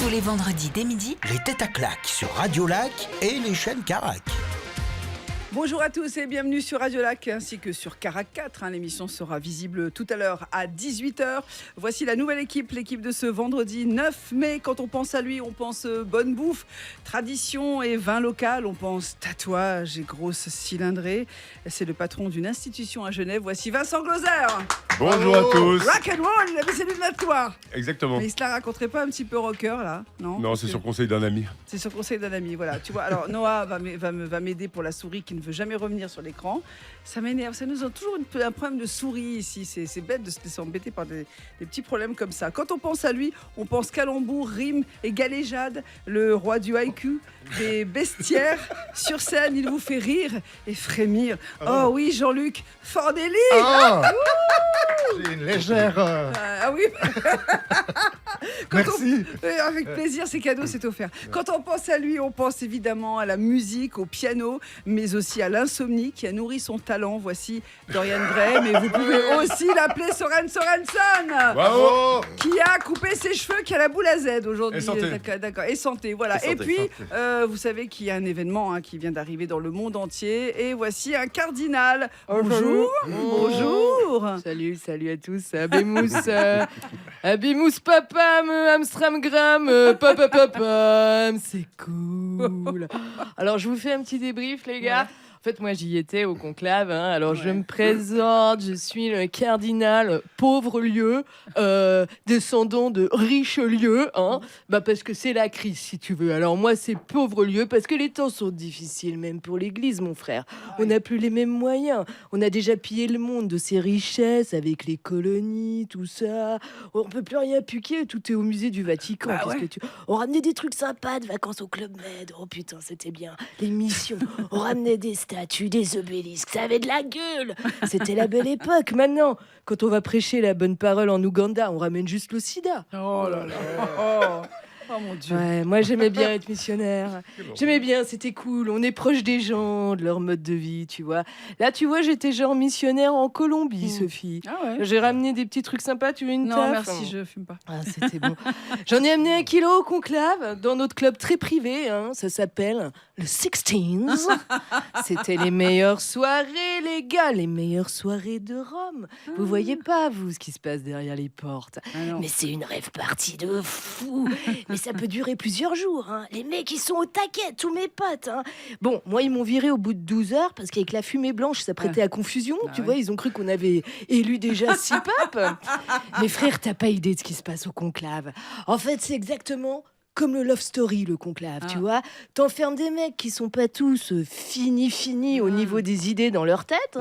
Tous les vendredis dès midi, Les têtes à claques sur Radio Lac et les chaînes Carac. Bonjour à tous et bienvenue sur Radio Lac ainsi que sur Carac 4. L'émission sera visible tout à l'heure à 18h. Voici la nouvelle équipe, l'équipe de ce vendredi 9 mai. Quand on pense à lui, on pense bonne bouffe, tradition et vin local. On pense tatouage et grosse cylindrée. C'est le patron d'une institution à Genève. Voici Vincent Glauser. Bonjour à tous. Rock and roll, il avait celui de Matoire. Exactement. Mais il se la raconterait pas un petit peu rocker là? Non, Non, c'est sur conseil d'un ami. C'est sur conseil d'un ami, voilà. Tu vois, alors Noah va m'aider pour la souris qui ne veut jamais revenir sur l'écran. Ça m'énerve, ça nous a toujours un problème de souris ici. C'est bête de se laisser embêter par des petits problèmes comme ça. Quand on pense à lui, on pense calembour, rime et galéjade, le roi du haïku, des bestiaires. Sur scène, il vous fait rire et frémir. Oh oui, Jean-Luc Fordelli. J'ai une légère... Ah oui. Merci. Avec plaisir, c'est cadeau, c'est offert. Quand on pense à lui, on pense évidemment à la musique, au piano, mais aussi à l'insomnie qui a nourri son talent. Voici Dorian Gray, mais vous pouvez aussi l'appeler Soren Sorensen. Bravo. Qui a coupé ses cheveux, qui a la boule à Z aujourd'hui. Et santé. D'accord. Et santé, voilà. Et santé, et puis, santé. vous savez qu'il y a un événement qui vient d'arriver dans le monde entier. Et voici un cardinal. Bonjour. Bonjour. Salut à tous. Abimous papam, Amstramgram, papapapam, c'est cool. Alors je vous fais un petit débrief les gars. Ouais. En fait, moi, j'y étais au conclave. Alors, je me présente. Je suis le cardinal Pauvre-Lieu, descendant de Richelieu. Parce que c'est la crise, si tu veux. Alors, moi, c'est Pauvre-Lieu parce que les temps sont difficiles, même pour l'Église, mon frère. On n'a plus les mêmes moyens. On a déjà pillé le monde de ses richesses avec les colonies, tout ça. On peut plus rien piquer. Tout est au musée du Vatican. On ramenait des trucs sympas de vacances au Club Med. Oh putain, c'était bien. Les missions. On ramenait des statues, des obélisques, ça avait de la gueule. C'était la belle époque. Maintenant, quand on va prêcher la bonne parole en Ouganda, on ramène juste le sida. Oh là là. Oh mon Dieu. Ouais, moi j'aimais bien être missionnaire. J'aimais bien, c'était cool. On est proche des gens, de leur mode de vie, tu vois. Là, tu vois, j'étais genre missionnaire en Colombie, Sophie. Ah ouais. J'ai ramené des petits trucs sympas. Tu veux une Non, taf? merci, je fume pas. Ah, c'était bon. J'en ai amené 1 kilo au conclave dans notre club très privé. Ça s'appelle le Sixteens. C'était les meilleures soirées, les gars, les meilleures soirées de Rome. Vous voyez pas, vous, ce qui se passe derrière les portes. Mais c'est une rêve partie de fou. Mais ça peut durer plusieurs jours. Les mecs, ils sont au taquet, tous mes potes. Bon, moi, ils m'ont viré au bout de 12 heures parce qu'avec la fumée blanche, ça prêtait à confusion. Tu vois, ils ont cru qu'on avait élu déjà 6 papes. Mais frère, t'as pas idée de ce qui se passe au conclave. En fait, c'est exactement comme le Love Story, le conclave, tu vois. T'enfermes des mecs qui sont pas tous finis au niveau des idées dans leur tête.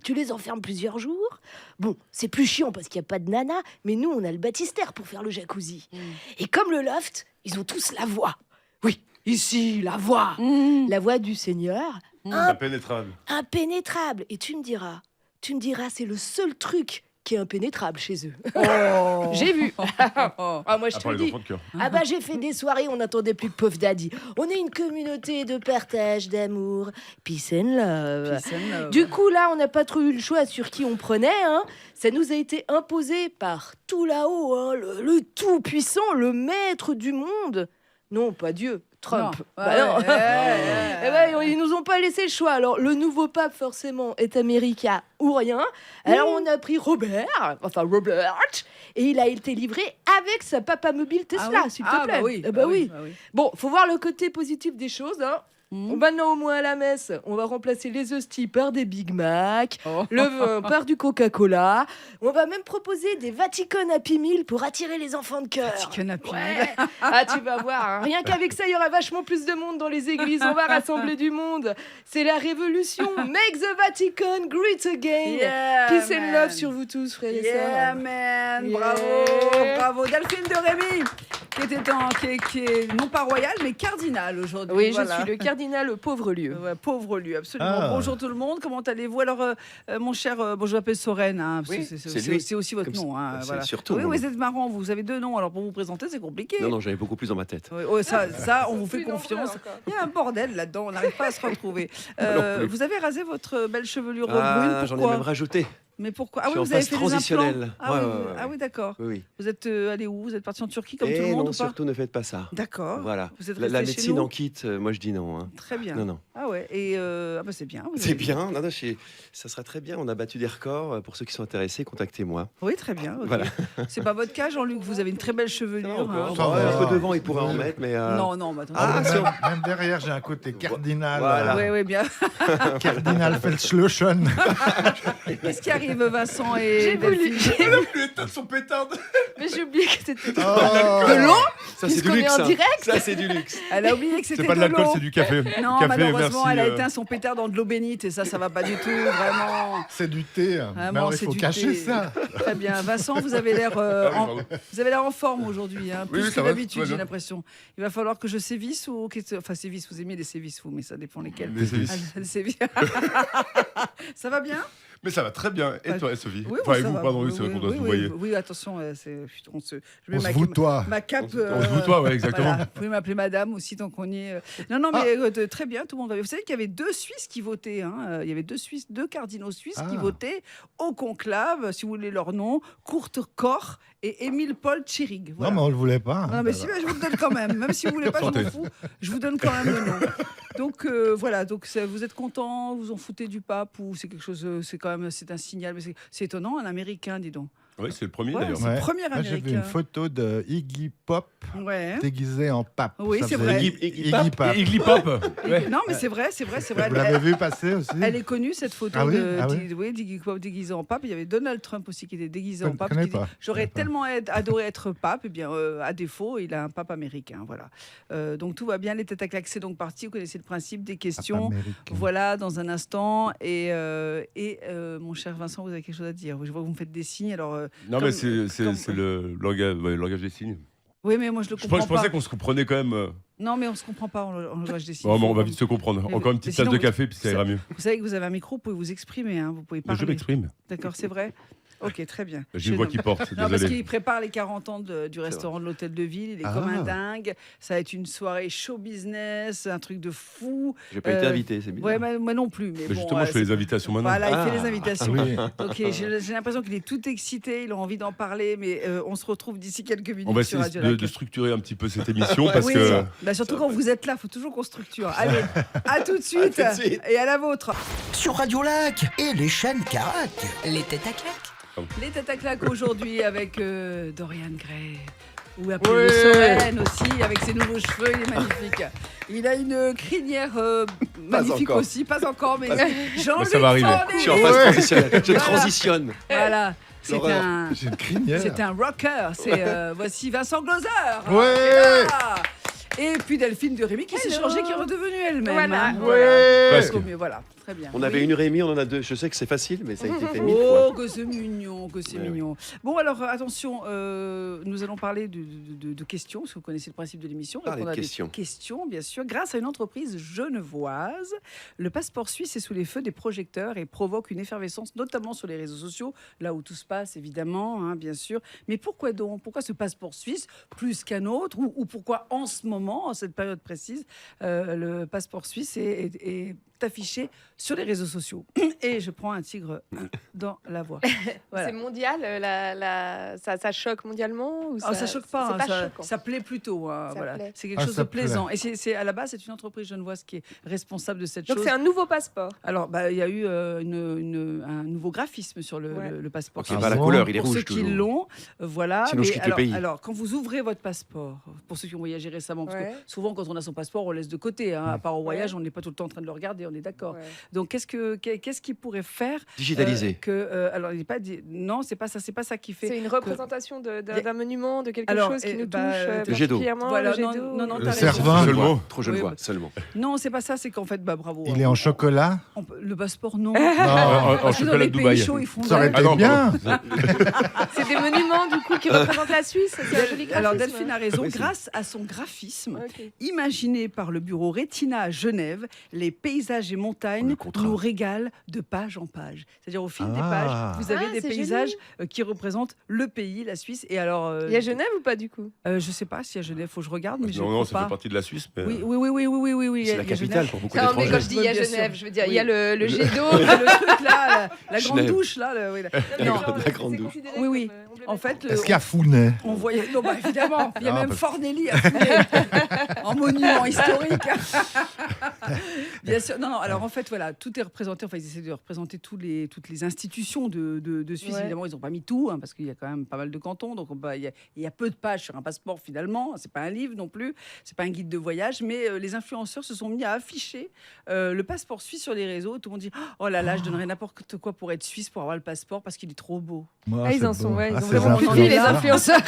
Tu les enfermes plusieurs jours. Bon, c'est plus chiant parce qu'il n'y a pas de nana, mais nous, on a le baptistère pour faire le jacuzzi. Et comme le loft, ils ont tous la voix. Oui, ici, la voix. La voix du Seigneur. Impénétrable. Impénétrable. Et tu me diras, c'est le seul truc qui est impénétrable chez eux. J'ai vu. Moi, je te le dis. J'ai fait des soirées, on n'attendait plus que Puff Daddy. On est une communauté de partage, d'amour, peace and love. Du coup, là, on n'a pas trop eu le choix sur qui on prenait. Ça nous a été imposé par tout là-haut, le tout-puissant, le maître du monde. Non, pas Dieu. Trump. Ils nous ont pas laissé le choix. Alors, le nouveau pape, forcément, est américain ou rien. Alors, on a pris Robert, et il a été livré avec sa papamobile Tesla, s'il te plaît. Oui. Bon, faut voir le côté positif des choses. Maintenant, au moins à la messe, on va remplacer les hosties par des Big Mac, le vin par du Coca-Cola. On va même proposer des Vatican Happy Meal pour attirer les enfants de cœur. Vatican Happy Meal. Tu vas voir. Rien qu'avec ça, il y aura vachement plus de monde dans les églises. On va rassembler du monde. C'est la révolution. Make the Vatican great again. Peace and love sur vous tous, frères et sœurs. Man. Bravo. Delphine de Rémy, qui est non pas royal, mais cardinal aujourd'hui. Oui, je suis le cardinal Pauvre-Lieu. Pauvre-Lieu, absolument. Bonjour tout le monde, comment allez-vous? Alors, mon cher, je m'appelle Soren, c'est aussi votre nom. C'est surtout. Oui, vous êtes marrant, vous avez 2 noms, alors pour vous présenter, c'est compliqué. Non, j'avais beaucoup plus dans ma tête. Ça, on vous fait confiance. Il y a un bordel là-dedans, on n'arrive pas à se retrouver. Vous avez rasé votre belle chevelure brune, pourquoi? J'en ai même rajouté. Mais pourquoi? Ah Je oui, suis en vous avez phase fait des implants. transitionnelle. Ah, Ouais, oui, ouais, ouais. ah oui, d'accord. Oui, oui. Vous êtes allé où? Vous êtes parti en Turquie comme tout le Et monde non, ou pas? surtout ne faites pas ça. D'accord. Voilà. Vous êtes La resté chez médecine nous? en kit, moi je dis non. Hein. Très bien. Non, non. Ah ouais. Et ah bah c'est bien. vous C'est avez- bien. Non, non, ça sera très bien. On a battu des records. Pour ceux qui sont intéressés, contactez-moi. Oui, très bien. ok. Voilà. C'est pas votre cas, Jean-Luc. Vous avez une très belle chevelure. hein. Ça Ouais, va. un peu devant, il pourrait en mettre, mais. Non, non, mais attends. Ah, si on- Même derrière, j'ai un côté cardinal. Voilà. Oui, oui, bien. Cardinal Feldschlossen. Qu'est-ce qui arrive, Vincent et J'ai voulu. Delphine? Son pétard. Mais j'ai oublié que c'était. De l'eau? Ça, c'est du Puisqu'on est luxe. en hein. direct. Ça, c'est du luxe. Elle a oublié que c'était C'est pas de de l'alcool, l'eau. c'est du café. Non, Café, malheureusement, merci, elle a éteint son pétard dans de l'eau bénite et ça va pas du tout, vraiment. C'est du thé. Mais alors, il c'est faut du cacher thé. ça. Très bien. Vincent, vous avez l'air en forme aujourd'hui, hein, Oui, plus oui, que ça va, d'habitude, tout va j'ai bien. l'impression. Il va falloir que je sévisse ou enfin sévisse. Vous aimez les sévices, vous, mais ça dépend lesquels. Les sévices. Ah, les sévices. Ça va bien? Mais ça va très bien. Et toi, Sophie? Oui, Enfin, et ça vous, va. pardon, oui, c'est vrai qu'on doit se vous voyez. Oui, attention, je mets On se voue, toi. ma cape. On se voue, toi, ouais, exactement. Voilà. Vous pouvez m'appeler madame aussi tant qu'on y est. Non, mais très bien, tout le monde va bien. Vous savez qu'il y avait 2 Suisses qui votaient. Hein. Il y avait 2 cardinaux suisses qui votaient au conclave, si vous voulez leur nom, Kurt Koch et Émile Paul Tschirrig. Voilà. Non, mais on ne le voulait pas. Non, mais si, je vous le donne quand même. Même si vous voulez pas, je m'en Santé. fous. Je vous donne quand même le nom. Donc voilà. Donc vous êtes content, vous en foutez du pape ou c'est quelque chose. C'est quand même c'est un signal. Mais c'est étonnant, un Américain, dis donc. Oui, c'est le premier Ouais, d'ailleurs. c'est le premier Moi, j'ai vu Américain. une photo de Iggy Pop Ouais. déguisé en pape. Oui, Ça c'est faisait vrai. Iggy Pop. Et Iggy Pop. Ouais. Non, mais c'est vrai. Vous l'avez vu passer aussi? Elle est connue cette photo Ah oui de Ah oui oui, d'Iggy Pop déguisé en pape. Il y avait Donald Trump aussi qui était déguisé Je en pape. connais qui dit, pas. J'aurais Je connais tellement adoré être pape. Eh bien, à défaut, il a un pape américain. Voilà. Donc tout va bien. Les têtes à claques, c'est donc parti. Vous connaissez le principe des questions. Américain. Voilà, dans un instant. Et mon cher Vincent, vous avez quelque chose à dire. Je vois que vous me faites des signes. Alors, Non, comme- mais c'est comme- le langage des signes. oui, mais moi je le Je comprends pas. pensais qu'on se comprenait quand même. Non, mais on se comprend pas en langage des signes. Bon, on va vite se comprendre. Mais- Encore une mais petite sinon, tasse de vous- café, puis ça ira mieux. Vous savez que vous avez un micro, vous pouvez vous exprimer. Hein, vous pouvez Mais parler. je m'exprime. D'accord, c'est vrai. Ok, très bien. J'ai une voix qui porte, Non, parce désolé. qu'il prépare les 40 ans du restaurant de l'Hôtel de Ville. Il est comme un dingue. Ça va être une soirée show business, un truc de fou. J'ai pas été invité, c'est bien. Ouais, moi non plus. Mais Mais bon, justement, je fais les invitations maintenant. Voilà, il fait Ah. les invitations. Ah oui. Donc j'ai l'impression qu'il est tout excité, il a envie d'en parler, mais on se retrouve d'ici quelques minutes On va sur essayer Radio Lac. de structurer un petit peu cette émission parce Oui, que. bah, surtout quand vous êtes là, il faut toujours qu'on structure. Allez, à tout de suite, À tout de suite. et à la vôtre. Sur Radio Lac et les chaînes Carac. Les têtes à claques. Les têtes à claques aujourd'hui avec Dorian Gray. Ou appelé Soren aussi, avec ses nouveaux cheveux, il est magnifique. Il a une crinière magnifique encore. aussi, pas encore, mais Jean-Luc ça va arriver. Fournier. Je suis en phase transitionnelle. Je transitionne. Voilà, c'est L'horreur. un, J'ai une crinière. c'est un rocker. C'est voici Vincent Gloser. Ouais. Voilà. Et puis Delphine de Rémy qui s'est Hello. changée, qui est redevenue elle-même. Voilà. hein. Ouais. Presque. Au mieux, voilà, très bien. On avait Oui. une Rémi, on en a 2. Je sais que c'est facile, mais ça a été fait 1000 fois. Oh, que c'est mignon, que c'est Ouais, mignon. Bon, alors attention, nous allons parler de questions, parce que vous connaissez le principe de l'émission. Parler Répondre de à des questions. questions, bien sûr. Grâce à une entreprise genevoise, le passeport suisse est sous les feux des projecteurs et provoque une effervescence, notamment sur les réseaux sociaux, là où tout se passe, évidemment, hein, bien sûr. Mais pourquoi donc? Pourquoi ce passeport suisse plus qu'un autre? Ou pourquoi en ce moment, en cette période précise, le passeport suisse est affiché sur les réseaux sociaux? Et je prends un tigre dans la voie. Voilà. C'est mondial, ça choque mondialement ou Ah, ça choque pas, c'est hein, ça, choquant. ça plaît plutôt. Hein, Ça voilà. plaît. C'est quelque Ah, chose ça de plaisant. Et à la base, c'est une entreprise genevoise qui est responsable de cette Donc chose. c'est un nouveau passeport. Alors, bah, il y a eu un nouveau graphisme sur Ouais. le passeport. Ok, Ah pas la bon couleur, il est Pour ceux rouge qui toujours. l'ont, voilà. Sinon, je quitte le pays. Alors, quand vous ouvrez votre passeport, pour ceux qui ont voyagé récemment, parce Ouais. que souvent, quand on a son passeport, on laisse de côté. Hein, à part au voyage, on n'est pas tout le temps en train de le regarder, on est d'accord. Ouais. Donc, qu'est-ce qui pourrait faire Digitalisé. alors, il est pas non, c'est pas ça qui fait. C'est une représentation d'un monument, de quelque Alors, chose qui nous touche Le jet d'eau. particulièrement. Voilà, le jet non, d'eau. non, Le t'as raison. servant. Seulement. Trop genevois, Oui, seulement. Non, c'est pas ça, c'est qu'en fait, bah bravo. Il est en chocolat. Le passeport, non. Non. En Parce que dans chocolat les de Dubaï. pays chauds, ils font Ça aurait ça. été non, bien. C'est des monuments du coup qui représentent la Suisse. C'est un joli graphisme. Alors Delphine a raison, Oui, c'est- grâce à son graphisme, Ok. imaginé par le bureau Retina à Genève, les paysages paysages et montagnes Le contrat. nous régalent de page en page. C'est-à-dire au fil des Ah. pages, vous avez Ah, des c'est paysages qui représentent le pays, la Suisse. Et alors, Il y a Genève ou pas du coup? je sais pas si à Genève, faut que je regarde, mais je Non, crois ça pas. fait partie de la Suisse. Mais... Oui. il y C'est a- la il y a capitale Genève. pour beaucoup Non, mais d'étrangers. quand je dis il y a Oui, bien sûr. Genève, je veux dire, il Oui. y a le jet d'eau. Le truc là, la grande Genève. douche là. Oui, Non, La grande c'est douche. considéré Oui, oui. comme, emblématique. En fait, Est-ce qu'il y a Founet? on voyait. Non, bah évidemment. Il y a Ah, même parce- Fornelli à Founet, en monument historique. Bien sûr. Non, alors en fait, voilà, tout est représenté. Enfin, ils essaient de représenter toutes les institutions de Suisse. Ouais. Évidemment, ils n'ont pas mis tout, parce qu'il y a quand même pas mal de cantons. Donc, il y a peu de pages sur un passeport finalement. C'est pas un livre non plus. C'est pas un guide de voyage. Mais les influenceurs se sont mis à afficher le passeport suisse sur les réseaux. Tout le monde dit oh là là, je donnerais n'importe quoi pour être suisse, pour avoir le passeport, parce qu'il est trop beau. Ah, ils en sont, ouais, ils ont ces vraiment influenceurs. envie, les influenceurs.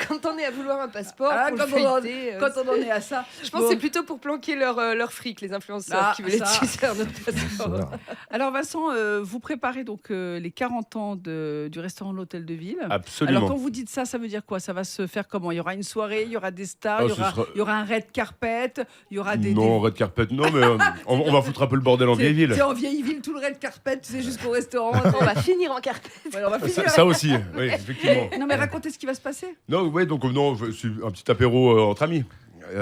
Quand on est à vouloir un passeport, Ah, pour quand le on en- feuilleter, Quand on en est à ça. je pense Bon. que c'est plutôt pour planquer leur fric, les influenceurs Ah, qui veulent être ça. suceurs de passeport. Alors Vincent, vous préparez donc les 40 ans du restaurant de l'Hôtel de Ville. Absolument. Alors quand vous dites ça, ça veut dire quoi? Ça va se faire comment? Il y aura une soirée, il y aura des stars, Ah, il y ce aura, sera- il y aura un red carpet, il y aura des... Non, red carpet, non, mais on va foutre un peu le bordel en vieille ville. C'est en vieille ville, tout le red carpet, tu sais, jusqu'au restaurant. On va finir en carpet. Voilà, on va finir. Ça aussi, oui, effectivement. Non mais racontez ce qui va se passer. Non, ouais, donc non, c'est un petit apéro entre amis,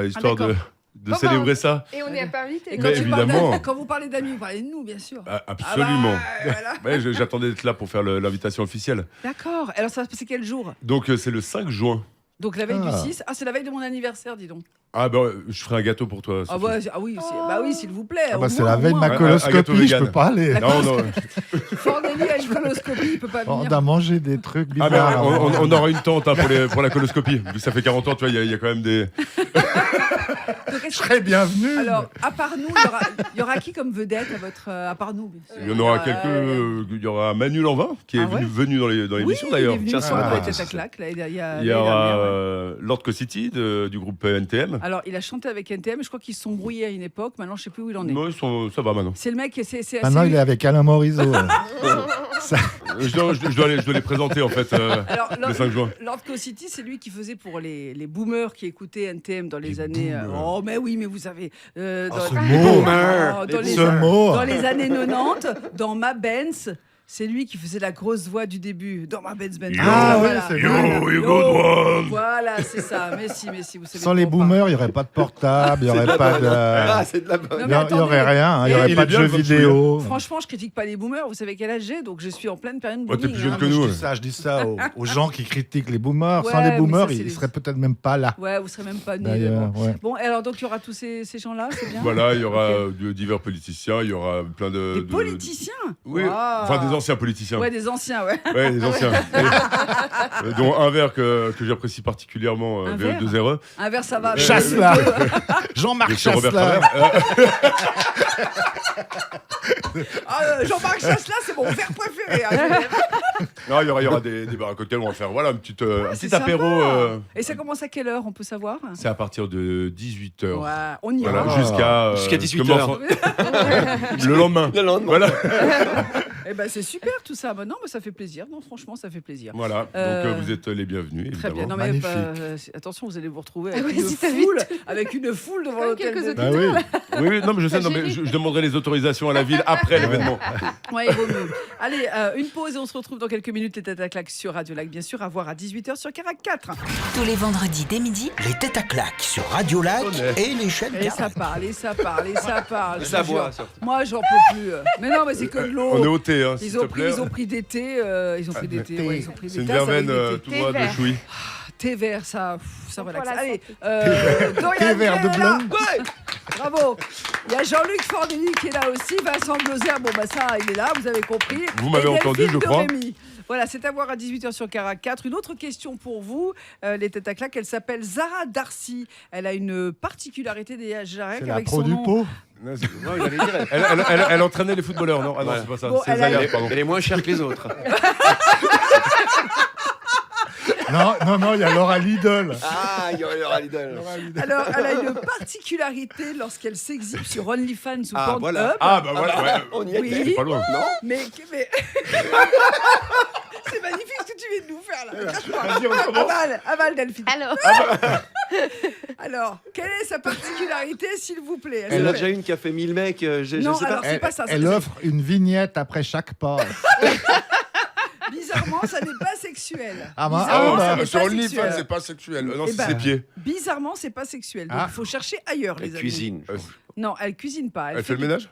histoire d'accord. de célébrer ça. Et on n'est pas invité. Et Mais évidemment. quand vous parlez d'amis, vous parlez de nous, bien sûr. Ah, absolument. Ah bah, voilà. Ouais, j'attendais d'être là pour faire l'invitation officielle. D'accord. Alors ça va se passer quel jour? Donc c'est le 5 juin. Donc la veille Ah. du 6. Ah, c'est la veille de mon anniversaire, dis donc. Ah ben, je ferai un gâteau pour toi. Ah, Sophie. oui, bah oui, s'il vous plaît. Ah au bah, c'est moins, la au veille de moins. ma Un gâteau coloscopie, je vegan. peux pas aller. Non, non. Fornelli a une coloscopie, il peut pas On venir. a mangé des trucs Ah, bizarres. mais on aura une tente pour la coloscopie. Vu que ça fait 40 ans, tu vois, il y a quand même des. Donc, est-ce Je serais bienvenu. Alors, à part nous, il y aura qui comme vedette à part nous bien sûr. Il y en aura quelques. Il y aura Manu Lanvin, qui est Ah ouais venu dans l'émission Oui, d'ailleurs. il est venu Tiens, sur ça, la ah. tête à claque. Là, il y a Il y l'année aura dernière, ouais. Lord City du groupe NTM. Alors, il a chanté avec NTM. Je crois qu'ils se sont brouillés à une époque. Maintenant, je sais plus où il en est. Non, ça va maintenant. C'est le mec. Maintenant, il est avec Alain Morisot. Je dois les présenter en fait Alors, le 5 juin. Lord City, c'est lui qui faisait pour les boomers qui écoutaient NTM dans les Les années. boomers. Oh, mais oui, mais vous savez. ce mot. Dans les, Ce mot. dans les années 90, dans Ma Benz, c'est lui qui faisait la grosse voix du début. Dans Ma Benz Benz. Ah oui, Voilà. c'est Yo, vrai. you good one. Voilà, c'est ça. Mais si, vous savez. Sans les trop, enfin. boomers, il n'y aurait pas de portable, il n'y aurait pas Ah, de. c'est de la bonne. Non, Il mais n'y aurait attendez. rien, il n'y Et aurait il pas est de bien, jeux votre vidéo. Franchement, je critique pas les boomers. Vous savez quel âge j'ai, donc je suis en pleine période Ouais, t'es booming. plus jeune hein. que nous. Je dis ça aux gens qui critiquent les boomers. Ouais, Sans les mais boomers, ça, c'est ils les- seraient peut-être même pas là. Ouais, vous serez même pas nés. D'ailleurs, Bon. ouais. Bon, alors donc il y aura tous ces gens-là, c'est bien. Voilà, il y aura divers politiciens, il y aura plein de. Des politiciens. Oui, Waouh. enfin des anciens politiciens. Ouais, des anciens, ouais. Ouais, des anciens. Dont un verre que j'apprécie particulièrement, Un verre VE2RE. Un verre, ça va. mais- Chasselas Jean-Marc Monsieur Robert Chasselas Travers. Jean-Marc Chasselas, c'est mon verre préféré. Hein. Non, il y aura des bars à cocktails, on va faire voilà, un petit C'est apéro. sympa. Et ça commence à quelle heure, on peut savoir? C'est à partir de 18h. Ouais, on y Voilà, va. Jusqu'à 18 comment- heures. Le lendemain. Le lendemain. Voilà. Eh ben c'est super tout ça. Bah, non, mais ça fait plaisir. Non, franchement, ça fait plaisir. Voilà. Donc vous êtes les bienvenus, Très bien. évidemment. Non, mais Magnifique. attention, vous allez vous retrouver avec, Ah oui, une, si t'as foule, avec une foule devant Comme l'hôtel. quelques de autres. ville. Bah oui. Oui, non, mais je sais, non, mais je demanderai les autorisations à la ville après l'événement. Ouais, il vaut mieux. Allez, une pause et on se retrouve dans quelques minutes. Les têtes à claque sur Radio Lac, bien sûr, à voir à 18h sur Carac 4. Tous les vendredis dès midi, Les têtes à claque sur Radio Lac et les chaînes Et ça Carac. parle, et ça parle, et ça parle. Ça je vous boit, jure. surtout. Moi, j'en peux plus. Mais non, mais c'est que de l'eau. On est au thé, hein, s'il te plaît. Ils ont pris des thés. Ils ont pris des thés. thé. Ouais, ils ont pris C'est des une tasses avec verveine des tout thés. droit de vert. chouï. Thé vert, ça relaxe. Pour la Allez, santé. Dorian Thé vert de Gray est là. blonde. Ouais, bravo. Il y a Jean-Luc Fornelli qui est là aussi. Vincent Blozer, bon bah ça, il est là, vous avez compris. Vous m'avez Et entendu, Delphine je de crois. Rémy. Voilà, c'est à voir à 18h sur Carac 4. Une autre question pour vous, les têtes à claque. Elle s'appelle Zara Darcy. Elle a une particularité des Jarek C'est la avec pro son du nom. pot. Non, il allait dire. Elle entraînait les footballeurs, non? Ah non, Voilà. c'est pas ça. Bon, C'est elle a- Zaya, pardon. Elle est moins chère que les autres. Non, il y a Laura Lidl. Ah, il y aura l'idole. Alors, elle a une particularité lorsqu'elle s'exhibe sur OnlyFans ou Ah, Pornhub. voilà. Ah bah voilà, ouais. On y Oui. était. C'est pas loin. Non Mais... C'est magnifique ce que tu viens de nous faire là. Vas-y, on commence. Aval, Delphine. Alors, Alors, quelle est sa particularité, s'il vous plaît? Elle a déjà une qui a fait 1000 mecs, je Non, sais pas. alors c'est pas ça. Elle offre une vignette après chaque passe. Bizarrement, ça n'est pas sexuel. Ah, bah, Bizarrement, ah, ça bah, n'est Sur pas OnlyFans, sexuel. c'est pas sexuel. Non, Eh c'est ben, ses pieds. Bizarrement, c'est pas sexuel. Donc, Ah. il faut chercher ailleurs, les Elle amis. cuisine. Non, elle cuisine pas. Elle fait le ménage?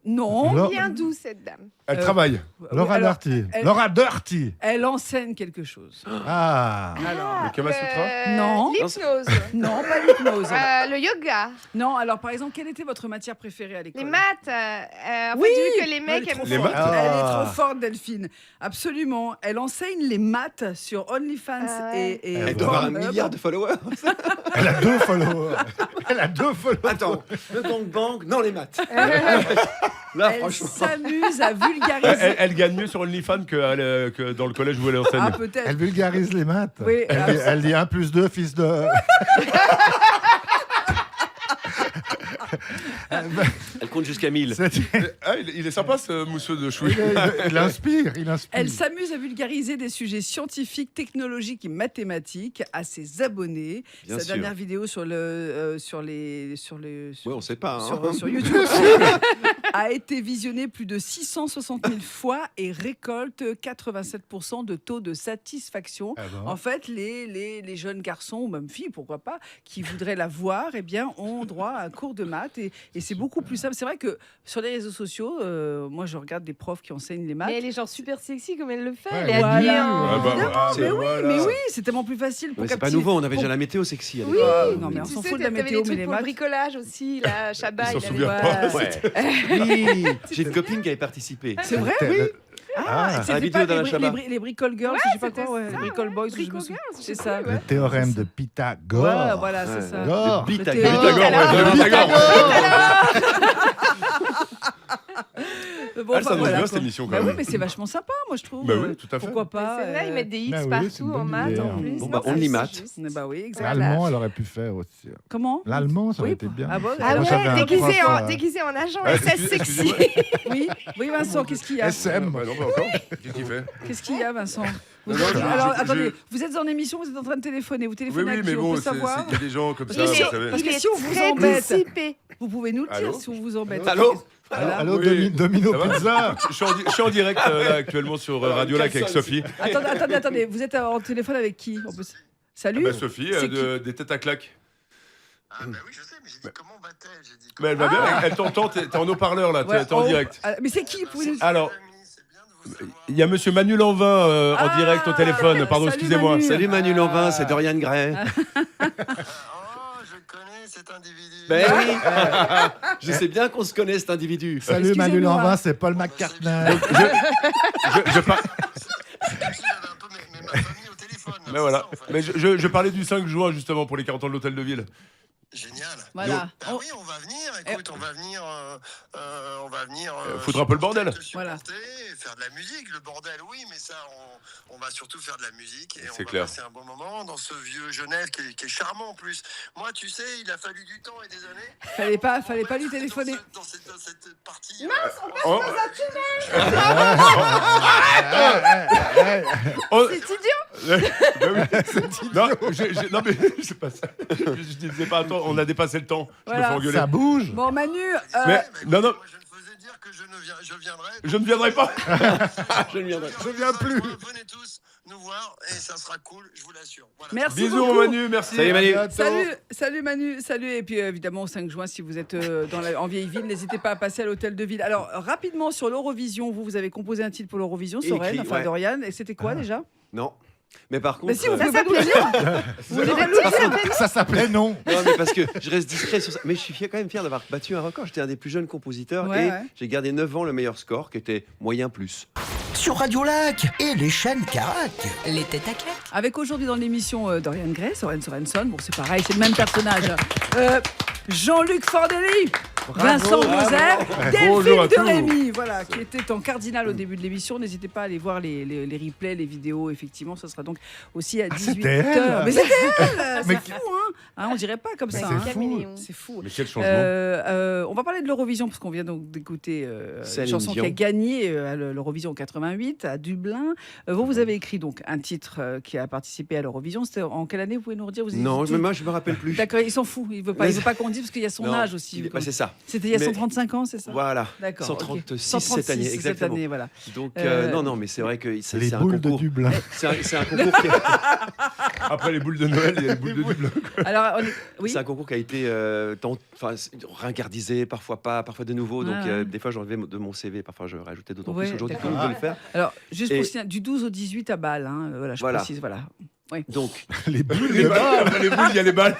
Non. Laura- Bien douce, cette dame. Elle Euh, travaille. Laura alors, Dirty. elle- Laura Dirty. Elle enseigne quelque chose. Ah. Alors, Le Kama Sutra? Non. L'hypnose. non, pas l'hypnose. Le yoga. Non, alors par exemple, quelle était votre matière préférée à l'école? Les maths. En Oui, fait, j'ai vu que les elle mecs est trop aiment Les forte. maths Elle est Ah. trop forte, Delphine. Absolument. Elle enseigne les maths sur OnlyFans Ah ouais. et Elle doit avoir un Pornhub. milliard de followers. Elle a 2 followers. Elle a 2 followers. Attends, le gangbang, non les maths. Là, Elle franchement. s'amuse à vulgariser. Elle gagne mieux sur OnlyFans que dans le collège où elle enseigne. Ah, peut-être. Elle vulgarise les maths. Oui, Elle dit 1 + 2, fils de. Elle compte jusqu'à 1000. Ah, il est sympa ce mousseux de chouille. Il inspire, il inspire. Elle s'amuse à vulgariser des sujets scientifiques, technologiques et mathématiques à ses abonnés. Bien Sa sûr. dernière vidéo sur le Ouais, on sait pas. Hein. sur YouTube a été visionnée plus de 660 000 fois et récolte 87% de taux de satisfaction. Ah bon. En fait, les jeunes garçons, ou même filles, pourquoi pas, qui voudraient la voir, eh bien, ont droit à un cours de maths. Et c'est beaucoup plus simple. C'est vrai que sur les réseaux sociaux, moi, je regarde des profs qui enseignent les maths. Mais elle est genre super sexy comme elle le fait. Ouais, Elle est voilà. habillée Ah en... bah, ah, C'est- bah, voilà. Mais oui, c'est tellement plus facile pour Mais c'est pas captiver- nouveau, on avait pour- déjà la météo sexy. à Oui, l'époque. non, mais on tu s'en sais, fout de la t'avais météo, des mais trucs les pour le maths. bricolage aussi, la Chabat. Ils s'en il avait- souviennent pas. Ouais. Oui, j'ai une copine qui avait participé. C'est vrai, T'es- oui. Ah, Ah, la c'était vidéo pas dans la Shabbat. les bricole girls, Ouais, je sais pas c'était quoi, ouais, ça, les bricole ouais. boys, je me Bricole souviens. girls, C'est je sais ça. plus, ouais. Le théorème de Pythagore. Ouais, voilà, c'est ça. Gore. Bite à Le gueule. théorème. Pythagore, ouais, Pythagore. Bon, Elle, ça enfin, nous voilà, bien quoi. cette émission quand Bah oui, même. mais c'est vachement sympa, moi je trouve. Bah oui, tout à fait. Pourquoi pas C'est vrai, ils mettent des X Bah oui, c'est partout une en bonne maths idée, en hein. plus. Bon, Non, bah, on c'est lit maths. juste. Bah oui, exactement. L'allemand, elle aurait pu faire aussi. Comment L'allemand, ça aurait Oui, été bien. ah bon, Ah Moi, j'avais un ouais, prof, déguisé en agent Ouais, SS sexy. excusez-moi. oui, oui, Vincent, qu'est-ce qu'il y a SM. Bah non, bah encore. Qu'est-ce qu'il fait? Qu'est-ce qu'il y a, Vincent Vous Non, êtes- non, Alors, je- attendez, vous êtes en émission, vous êtes en train de téléphoner. Vous Oui, téléphonez oui, à mais qui on bon, peut savoir il y a des gens comme ça, Il vous est- savez. Parce que il si on est vous très embête, dissipé. vous pouvez nous le dire Allô si on vous embête. Allô Voilà. Allô, Oui. Domino Ça va Pizza. Je suis en direct là, actuellement sur Radio Lac avec Sophie. Attendez, vous êtes en téléphone avec qui on peut... Salut Bah, Sophie, C'est des têtes à claques. Ah bah oui, je sais, mais j'ai dit comment va-t-elle? J'ai dit Mais elle va bien, elle t'entend, t'es en haut-parleur là, Ouais, t'es en oh, direct. ah, mais c'est qui vous pouvez nous... Alors, c'est bien de vous savoir. il y a monsieur Manu Lanvin en Ah, direct au téléphone, pardon, salut, excusez-moi. Manu. Salut Manu Lanvin, c'est Dorian Gray. Oh, je connais cet individu. Ben oui, je sais bien qu'on se connaît cet individu. Salut Manu Excusez-moi. Lanvin, c'est Paul McCartney. Je par- J'avais un peu ma famille au téléphone. Mais voilà. Mais je parlais du 5 juin justement pour les 40 ans de l'hôtel de ville. Génial. Voilà. Bah oui, on va venir. Écoute, on va venir. On va venir. Foutre un peu le bordel. te Voilà. supporter, faire de la musique. Le bordel, oui, mais ça, on va surtout faire de la musique et C'est on clair. va passer un bon moment dans ce vieux Genève qui est charmant en plus. Moi, tu sais, il a fallu du temps et des années. Fallait pas lui téléphoner. Dans cette partie. Oh, C'est idiot. bah oui. Non, non mais c'est pas ça. Je disais pas, attends, on a dépassé le temps. Je me Voilà. fais engueuler. Ça bouge. Bon, Manu, Mais non, non, Moi, je ne faisais dire que je viendrai. je ne viendrai pas. Je ne viendrai. Je viens plus. Venez tous nous voir et ça sera cool, je vous l'assure. Voilà. merci Bisous beaucoup. mon Manu, merci. Salut Manu. Salut Manu, salut. Et puis évidemment au 5 juin, si vous êtes en vieille ville, n'hésitez pas à passer à l'hôtel de ville. Alors rapidement sur l'Eurovision, vous avez composé un titre pour l'Eurovision, Écrit, Soren, enfin ouais. Dorian. Et c'était quoi déjà Non. Mais par contre. Mais si vous euh, pouvez pas nous le dire. Vous voulez pas nous le dire. Ça s'appelait non. Non, mais parce que je reste discret sur ça. Mais je suis quand même fier d'avoir battu un record. J'étais un des plus jeunes compositeurs Ouais, et ouais. j'ai gardé 9 ans le meilleur score qui était moyen plus. Sur Radio Lac et les chaînes Carac. Les têtes à claques. Avec aujourd'hui dans l'émission Dorian Gray, Soren Sorenson. Bon, c'est pareil, c'est le même personnage. Jean-Luc Fordelli. Vincent Moser, Bonjour Delphine à de tous. Rémy, voilà, qui était en cardinal au début de l'émission. N'hésitez pas à aller voir les replays, les vidéos. Effectivement, ça sera donc aussi à 18h. c'était elle Mais c'était elle. Mais C'est fou, hein, on dirait pas comme Mais ça. c'est hein. fou. Caméléon. C'est fou. Mais quel changement. On va parler de l'Eurovision parce qu'on vient donc d'écouter une Céline chanson qui a Dion. gagné à l'Eurovision en 88 à Dublin. Vous avez écrit donc un titre qui a participé à l'Eurovision. C'était en quelle année, vous pouvez nous redire? Vous Non, hésitez moi je me rappelle plus. D'accord, il s'en fout. Il veut pas qu'on dise parce qu'il y a son Non, âge aussi. bah, c'est ça. C'était il y a Mais- 135 ans, c'est ça? Voilà. D'accord. 136 ok. cette année, cette exactement. année, voilà. Donc Euh, non, mais c'est vrai que Les c'est un boules de concours. Dublin. C'est un concours qui Après les boules de Noël, il y a les boules de Dublin. Alors, oui. c'est un concours qui a été ringardisé, parfois pas, parfois de nouveau. Donc Ah, ouais. des fois j'enlevais de mon CV, parfois je rajoutais d'autant Ouais, plus. Aujourd'hui, d'accord. on peut le faire. Alors, juste Et- pour signaler, du 12 au 18 à Bâle, hein, voilà, je Voilà. précise, voilà. Donc Les boules Les de balles, après les boules, il y a les balles.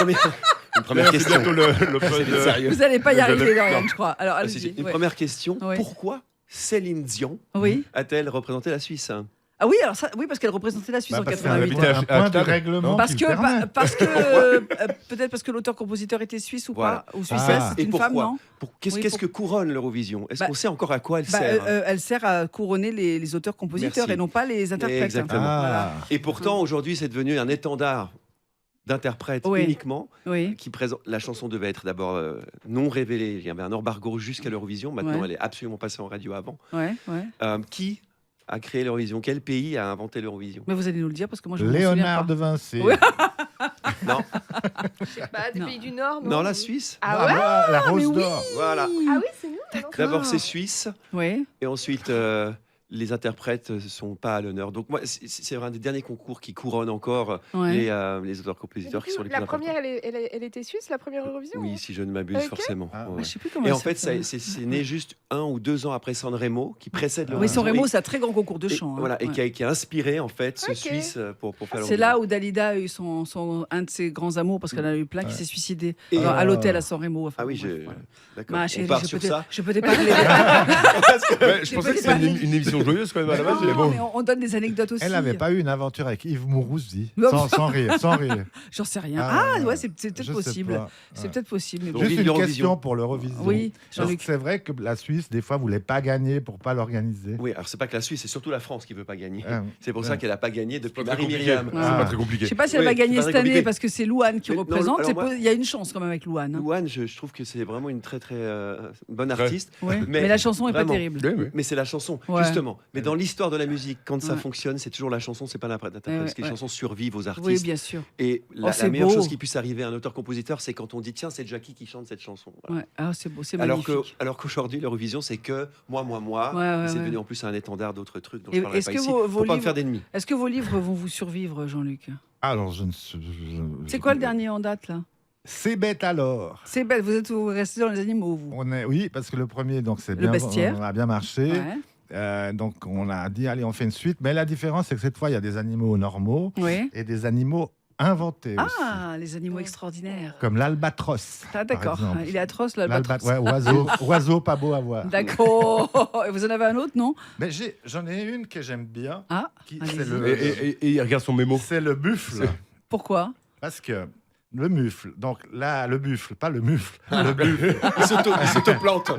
une première C'est question. bientôt le C'est fun, sérieux. Vous n'allez pas y Vous arriver, allez- Lauriane, non. je crois. Alors, Ah, allez-y. Une ouais. première question. Ouais. Pourquoi Céline Dion Oui. a-t-elle représenté la Suisse? Ah oui, alors ça, oui, parce qu'elle représentait la Suisse en Parce qu'il y 88. avait un à point de Stade. règlement Parce qui que, le permet. peut-être parce que l'auteur-compositeur était suisse ou Voilà. pas, ou suissesse, Ah. c'est Et une pourquoi femme, non? Qu'est-ce Oui, qu'est-ce pour- que couronne l'Eurovision? Est-ce Bah, qu'on sait encore à quoi elle Bah, sert? elle sert à couronner les auteurs-compositeurs Merci. et non pas les interprètes. Exactement. Ah. Et pourtant, aujourd'hui, c'est devenu un étendard d'interprètes Oui. uniquement. Oui. Qui présente. La chanson devait être d'abord non révélée. Il y avait un embargo jusqu'à l'Eurovision. Maintenant, Ouais. elle est absolument passée en radio avant. Ouais, ouais. Qui a créé l'Eurovision? Quel pays a inventé l'Eurovision? Mais vous allez nous le dire parce que moi je me souviens Léonard pas. de Vinci. Ouais. Non, Bah, des Non. pays du Nord, non? non, la Suisse. Ah ouais? La mais rose oui. d'or. Voilà. Ah oui, c'est nous. non D'abord, c'est suisse. Oui. Et ensuite, les interprètes ne sont pas à l'honneur. Donc, moi, c'est un des derniers concours qui couronne encore Ouais. les auteurs-compositeurs qui sont les plus La importants. première, elle était suisse, la première Eurovision? Oui, si je ne m'abuse, Ok. forcément. Ah, Ouais. Je sais plus comment Et elle en fait, s'appelle. c'est né juste 1 ou 2 ans après Sanremo, qui précède Oui, l'Eurovision. San Remo, Et- c'est un très grand concours de et, chant. hein. voilà, et Ouais. qui a inspiré en fait ce Ok. Suisse pour faire C'est l'Eurovision. là où Dalida a eu un de ses grands amours parce qu'elle a eu plein qui Ouais. s'est suicidé Et- à l'hôtel à San Remo. Enfin, Ah oui, bon, bref, je... voilà. d'accord. Ma On chérie, part sur ça. je peux te parler. Ouais, je J'ai pensais pas que c'était dit- une émission joyeuse quand même à la base. mais Non, bon. mais on donne des anecdotes aussi. Elle n'avait pas eu une aventure avec Yves Mourouzi. Non. Sans rire, sans rire. J'en sais rien. Ah, Ah, ouais, c'est peut-être Je sais possible. pas. C'est Ouais. peut-être possible. Mais bon. Donc, Juste vive une l'Eurovision. question pour l'Eurovision. Oui, Parce Jean-Luc. que c'est vrai que la Suisse, des fois, voulait pas gagner pour pas l'organiser. Oui, alors c'est pas que la Suisse, c'est surtout la France qui veut pas gagner. Ah, C'est pour ça ouais. qu'elle a pas gagné depuis C'est pas très compliqué. Marie-Myriam. C'est Ah. pas très compliqué. Je sais pas si elle Oui, va c'est gagner pas cette très année compliqué. parce que c'est Louane qui Mais non, représente. alors moi- Il y a une chance quand même avec Louane. hein. Louane, je trouve que c'est vraiment une très très bonne Ouais. artiste. Ouais. Mais la chanson est pas vraiment, terrible. Oui, oui. Mais c'est la chanson, Ouais. justement. Mais dans l'histoire de la musique, quand ça Ouais. fonctionne, c'est toujours la chanson, c'est pas l'interprète. Ouais, Parce que les ouais. chansons survivent aux artistes. Oui, bien sûr. Et Oh, la c'est meilleure beau. chose qui puisse arriver à un auteur-compositeur, c'est quand on dit tiens, c'est Jackie qui chante cette chanson. Voilà. Ouais. Ah, c'est beau, c'est Alors magnifique. qu'aujourd'hui, l'Eurovision, c'est que moi. Ouais, ouais, c'est ouais. devenu en plus un étendard d'autres trucs dont Et je parlerai est-ce pas que ici. vos Faut pas me livres- faire d'ennemis. Est-ce que vos livres vont vous survivre, Jean-Luc? Alors, C'est quoi le dernier en date là? C'est bête alors. C'est bête, vous restez dans les animaux, vous. Oui, parce que le premier, donc c'est Le bien, bestiaire. on a bien marché. Ouais. Donc on a dit allez, on fait une suite. Mais la différence, c'est que cette fois, il y a des animaux normaux Oui. et des animaux inventés aussi, Ah, les animaux extraordinaires. comme l'albatros. Ah, d'accord. par exemple. Il est atroce, l'albatros. Ouais, oiseau pas beau à voir. D'accord. Et vous en avez un autre, non? Mais j'en ai une que j'aime bien. Ah, Qui, allez-y. c'est Et il regarde son mémo. c'est le buffle. Pourquoi? Parce que le mufle, donc là, le buffle, pas le mufle, le buffle. Il s'auto-plante.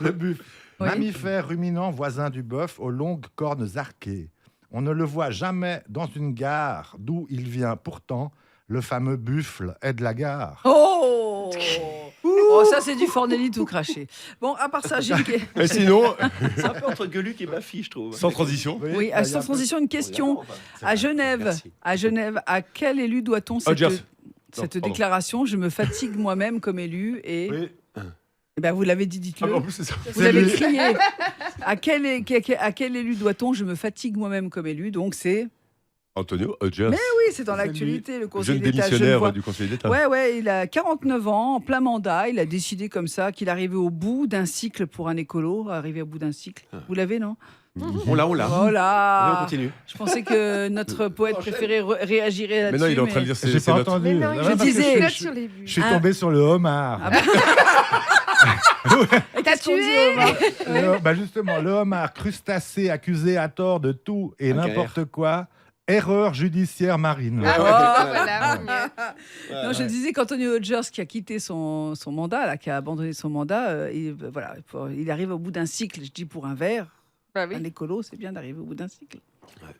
Le buffle. Oui. Mammifère ruminant voisin du bœuf aux longues cornes arquées. On ne le voit jamais dans une gare d'où il vient pourtant. Le fameux buffle est de la gare. Oh Oh, ça, c'est du Fornelli tout craché. Bon, à part ça, j'ai une question. Et sinon, C'est un peu entre Gueuluc et Bafi, je trouve. sans transition. Oui, bah, sans transition, une question. C'est À vrai. Genève, Merci. à quel élu doit-on cette, Jersey. cette Non, pardon. déclaration? Je me fatigue moi-même comme élu et... Oui. Eh ben, vous l'avez dit, Ah, dites-le. mais en plus, c'est ça. Vous C'est avez lui. crié. À quel élu doit-on? Je me fatigue moi-même comme élu. Donc c'est... Antonio Hodges, Oui, c'est dans C'est l'actualité, le Conseil jeune d'État démissionnaire genevois. du Conseil d'État. Ouais, il a 49 ans, en plein mandat. Il a décidé comme ça qu'il arrivait au bout d'un cycle pour un écolo, arrivé au bout d'un cycle. Vous l'avez, non? On l'a. Oh Allez, on là! continue. Je pensais que notre poète préféré réagirait là-dessus. Mais non, il est en train de lire J'ai ses pas notes. entendu. Mais non, Ah, il parce que disais- note je sur les vues. suis Ah. tombé sur le homard. Ah Et qu'est-ce qu'on dit, Omar? Bah justement, le homard crustacé accusé à tort de tout et Ok. n'importe quoi Erreur judiciaire marine. Ah, Ouais. voilà, on y est. Non, je disais qu'Anthony Hodgers, qui a quitté son mandat, là, qui a abandonné son mandat, il arrive au bout d'un cycle. Je dis pour un verre, Bah oui. un écolo, c'est bien d'arriver au bout d'un cycle.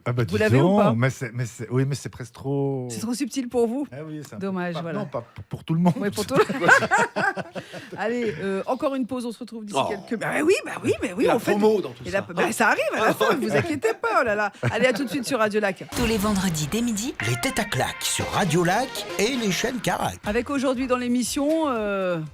Ah bah, Vous dis l'avez ou donc, pas oui, mais c'est presque trop. C'est trop subtil pour vous. Ah oui, c'est un Dommage, peu- voilà. Non, pas pour tout le monde. Oui, pour tout. Allez, encore une pause. On se retrouve d'ici Oh. quelques. Oui, La on fait. promo dans tout Et ça. ça arrive à la fin. Ne vous inquiétez pas. Oh là là. Allez, à tout de suite sur Radio Lac. Tous les vendredis dès midi, Les têtes à claques sur Radio Lac et les chaînes Carac. Avec aujourd'hui dans l'émission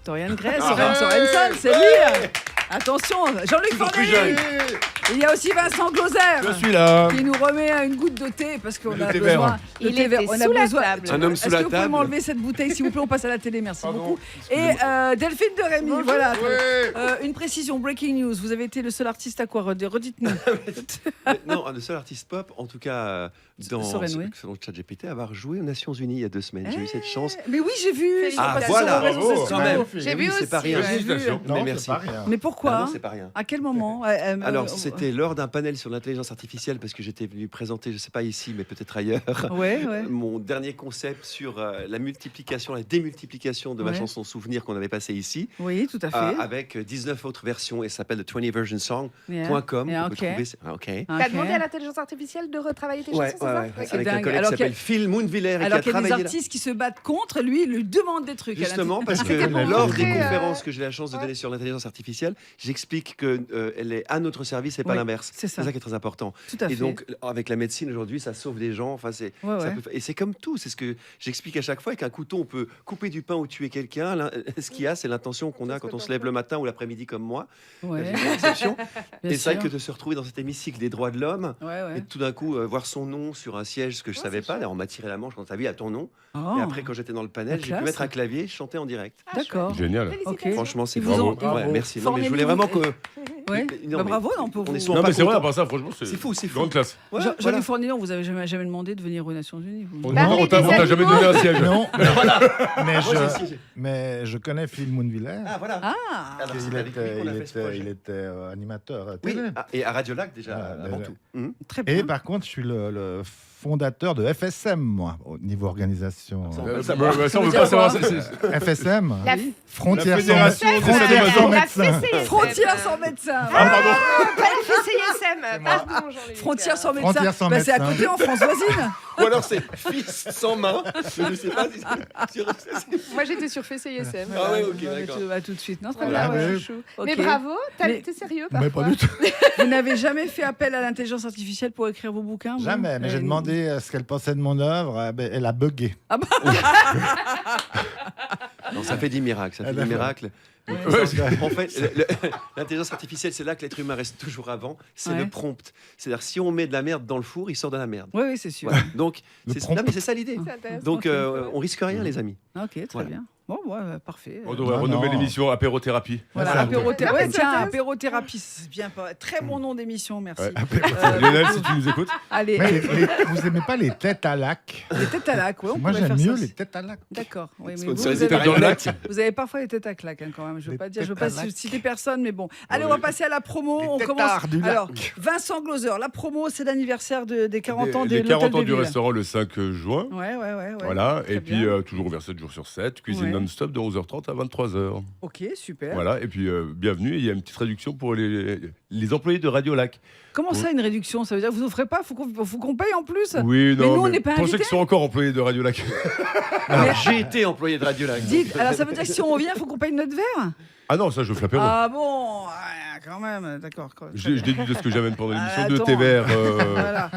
Dorian Gray, Sorensen, c'est lui. Attention, Jean-Luc Toujours plus Fordelli. jeune. Il y a aussi Vincent Glauser. Je suis là. Qui nous remet une goutte de thé parce qu'on Le a thé besoin. vert. Le Il thé vert. était On a sous la besoin. table. Un homme sous la Est-ce que vous pouvez table. m'enlever cette bouteille, s'il vous plaît? On passe à la télé, merci Pardon, beaucoup. Et Delphine de Rémy, Bonjour. voilà. Ouais. Une précision, breaking news. Vous avez été le seul artiste à quoi? Redites-nous. Non, le seul artiste pop, en tout cas, Soren, oui. selon ChatGPT, avoir joué aux Nations Unies il y a 2 semaines. J'ai eu cette chance. Mais oui, j'ai vu. Félicitations. Ah, Passé voilà, sur vos réseaux bravo. sociaux. Quand même. J'ai vu Oui, c'est aussi, pas rien. ouais. Félicitations. Mais Non, merci. c'est pas rien. Mais pourquoi Ah non, c'est pas rien. À quel moment Alors, c'était lors d'un panel sur l'intelligence artificielle, parce que j'étais venu présenter, je ne sais pas ici, mais peut-être ailleurs, Ouais. mon dernier concept sur la multiplication, la démultiplication de ma Ouais. chanson Souvenir qu'on avait passée ici, Oui, tout à fait. avec 19 autres versions, et ça s'appelle the 20versionsong.com. Yeah, On peut ok. trouver. OK. T'as demandé à l'intelligence artificielle de retravailler tes Ouais, chansons, c'est ça? ouais, Ok. avec un dingue. collègue Alors qui s'appelle Phil Moonviller et qui Alors a qu'il y a des travaillé là. artistes qui se battent contre, lui, il lui demande des trucs. Justement, parce que C'était pour lors des montrer, conférences que j'ai la chance de donner sur l'intelligence artificielle, j'explique qu'elle est à notre service et pas Oui, l'inverse. c'est ça. C'est ça qui est très important. Tout à fait. Et donc, avec la médecine aujourd'hui, ça sauve des gens. Enfin, Ouais, ça ouais. et c'est comme tout. C'est ce que j'explique à chaque fois. Avec un couteau, on peut couper du pain ou tuer quelqu'un. Ce qu'il y a, c'est l'intention qu'on a quand on se lève le matin ou l'après-midi comme moi. Ouais. J'ai une exception. Bien Et c'est vrai sûr. que de se retrouver dans cet hémicycle des droits de l'homme Ouais. et tout d'un coup voir son nom sur un siège, ce que je savais pas. D'ailleurs, on m'a tiré la manche quand t'as vu à ton nom. Oh. Et après, quand j'étais dans le panel, La j'ai pu classe. mettre un clavier, chanter en direct. D'accord. Génial. Ok. Franchement, c'est Ils vous ont- bravo. Ouais, ils- merci. Non, mais je Formez-les, voulais vraiment vous- que. Ouais. Non, Bah, mais bravo, non, pour on est vous. souvent Non, pas mais c'est vrai, à content. part ça, franchement, C'est fou, c'est fou. grande classe. Ouais, Jean-Luc voilà. Fournillon, vous avez jamais demandé de venir aux Nations Unies vous Bah, Non, mais on t'a des jamais animaux. donné un siège. Non, mais Moi, j'ai siégé. mais je connais Phil Moonviller. Ah, voilà. Ah. Alors, il c'est avec lui était, qu'on a il fait ce était, projet. il était, animateur à Oui, télé. et à Radio Lac déjà, Ah, avant déjà. tout. Très bien. Et par contre, je suis le fondateur de FSM, moi, au niveau organisation. Ça, Ça, on peut le ça, savoir. on Ça veut veut dire pas savoir. quoi FSM, La frontières La sans, fédération des frontières sans la médecin. FCSM. Frontières sans médecin. Ah, pardon. Pas la FCSM. Pardon, Jean-Luc. Frontières sans médecin. Frontières sans Bah, c'est à médecin. côté en France voisine. Ou alors c'est fils sans main. Je ne sais pas si Moi, j'étais sur FCSM. Ah ouais, ok, Bah, d'accord. tu vas tout de suite. Non, très Voilà, bien. ouais. ouais. chouchou. Ok. Mais bravo, Mais- t'es sérieux Mais parfois. pas du tout. Vous n'avez jamais fait appel à l'intelligence artificielle pour écrire vos bouquins vous Jamais, mais j'ai Euh, demandé ce qu'elle pensait de mon œuvre. Elle a bugué. Non, ça fait des miracles. Ça fait Ah, des d'accord. miracles. Ouais, En fait, l'intelligence artificielle, c'est là que l'être humain reste toujours avant. C'est Ouais. le prompt. C'est-à-dire, si on met de la merde dans le four, il sort de la merde. Oui, oui, c'est sûr. Voilà. Donc, Le c'est prompt. non, mais c'est ça l'idée. C'est intéressant. Donc, Ok. on risque rien, les amis. Ok, très Voilà. bien. Bon, parfait. On devrait Non, renommer non. l'émission apérothérapie. Voilà, Ça, apérothérapie. ouais. Ouais, tiens, Ça, apérothérapie, c'est bien. Très bon nom d'émission, merci. Ouais. Euh, Lionel, si tu nous écoutes. Allez, Mais vous aimez pas les têtes à lac? les têtes à lac, ouais, on Moi, pourrait j'aime faire ça mieux aussi. les têtes à lac. D'accord. Oui, mais Sponsorisé vous par avez, Dans le lac. vous avez parfois les têtes à claque hein, quand même. Je veux Les pas dire, je veux têtes pas à lac. citer personne, mais bon. Allez, Oui. on va passer à la promo. Les On commence. têtards du lac. Alors, Vincent Glauser, la promo, c'est l'anniversaire des 40 ans de Les 40 ans l'hôtel du de ville. restaurant le 5 juin. Ouais. Voilà, Très et puis bien. toujours ouvert 7 jours sur 7, cuisine Ouais. non-stop de 11h30 à 23h. Ok, super. Voilà, et puis bienvenue, il y a une petite réduction pour les employés de Radio Lac. Comment ça, une réduction? Ça veut dire que vous offrez pas? Faut qu'on paye en plus? Oui, Mais non, nous, on n'est pas pour ceux invités. qui sont encore employés de Radio Lac. Alors, j'ai été employé de Radio Lac. Dites, alors ça veut dire que si on vient, faut qu'on paye notre verre? Ah non, ça je fais l'apéro. Ah bon, quand même, d'accord. Très Je bien. déduis de ce que j'amène pendant l'émission Ah, de attends. thé vert. Voilà.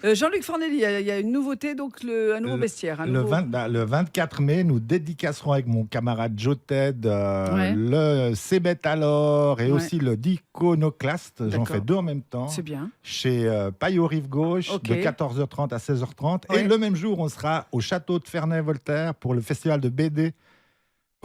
Jean-Luc Fornelli, il y a une nouveauté, donc un nouveau bestiaire. Le 24 mai, nous dédicacerons avec mon camarade Joe Ted Ouais. le Cébet alors et Ouais. aussi le Diconoclaste. J'en D'accord. fais deux en même temps. C'est bien. Chez Payot Rive Gauche Ok. de 14h30 à 16h30. Ouais. Et le même jour, on sera au château de Ferney-Voltaire pour le festival de BD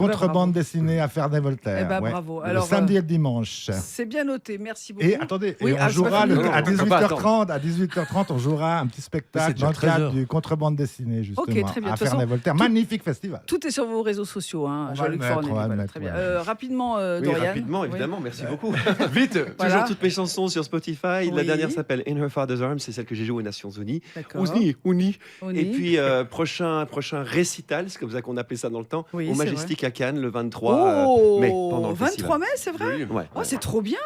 Contrebande dessinée à Ferney-Voltaire. Eh ben, ouais. bravo. Le Alors, samedi et le dimanche. C'est bien noté, merci beaucoup. Et attendez, Oui, et on c'est jouera pas fini. à Non, on peut pas 18h30. À 18h30, on jouera un petit C'est spectacle déjà dans le 13 cadre heures. du Contrebande dessinée, justement, Ok, très bien. à De toute façon, Ferney-Voltaire. Magnifique festival. Tout est sur vos réseaux sociaux, hein, On va Jean-Luc le mettre, Fornelli. on va le Voilà, mettre, très bien. ouais. Rapidement, Oui, Dorian. rapidement, Oui. évidemment, merci beaucoup. Vite. Voilà. Toujours toutes mes chansons sur Spotify. La Oui. dernière s'appelle In Her Father's Arms, c'est celle que j'ai jouée aux Nations Unies. D'accord. Uni. Oni. Et puis prochain récital, c'est comme ça qu'on appelait ça dans le temps, Oui, au c'est Majestic à Cannes le 23 Oh, mai pendant le 23 festival. mai, c'est vrai. Joli. Ouais. Oh, c'est trop bien.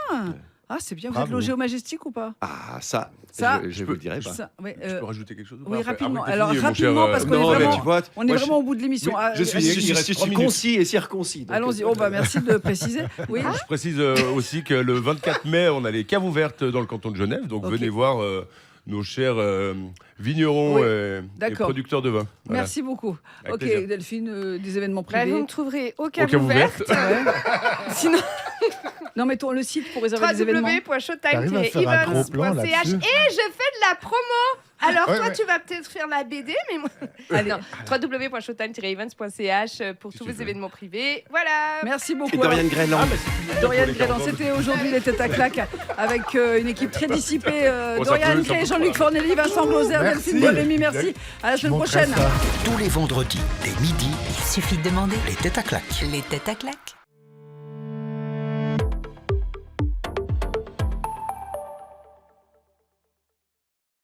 Ah, c'est bien. Vous êtes Bravo. logé au Majestic ou pas? Ah ça, Ça, je vous le dirai pas. Ça, ouais, Je peux rajouter quelque chose ou pas oui, après rapidement. Ah oui, t'as Alors, fini, mon cher, rapidement, parce qu'on est Non, mais vraiment, tu vois, on est moi, vraiment au bout de l'émission. Oui, Ah, je suis, allez, il reste 3 minutes. concis et circoncis. donc, Allons-y. Oh, bah, merci de préciser. Oui. Je précise aussi que le 24 mai, on a les caves ouvertes dans le canton de Genève. Donc Ok. venez voir nos chers vignerons Oui, et d'accord. producteurs de vin. Voilà. Merci beaucoup. Avec Ok, plaisir. Delphine, des événements Bah, privés. vous me trouverez au Au cave cave ouverte. ouverte. Sinon, Non, mais le site pour réserver des événements. T'arrives à faire un gros plan www.showtime-events.ch. là-dessus Et je fais de la promo. Alors Ouais, toi, ouais. tu vas peut-être faire la BD, mais moi... Allez. Non, www.showtime-events.ch pour tous vos événements privés. Voilà. Merci beaucoup. Et Dorian Alors, Greyland. Dorian Greyland, c'était aujourd'hui les têtes à claque avec une équipe très dissipée. Bon, ça Dorian peut- ça Grey, peut Jean-Luc pas. Fornelli, Vincent Glauser, Merci. Delphine Rémy, merci. À la Je semaine montrerai prochaine. ça. Tous les vendredis, dès midi, Il suffit de demander. les têtes à claque. Les têtes à claques.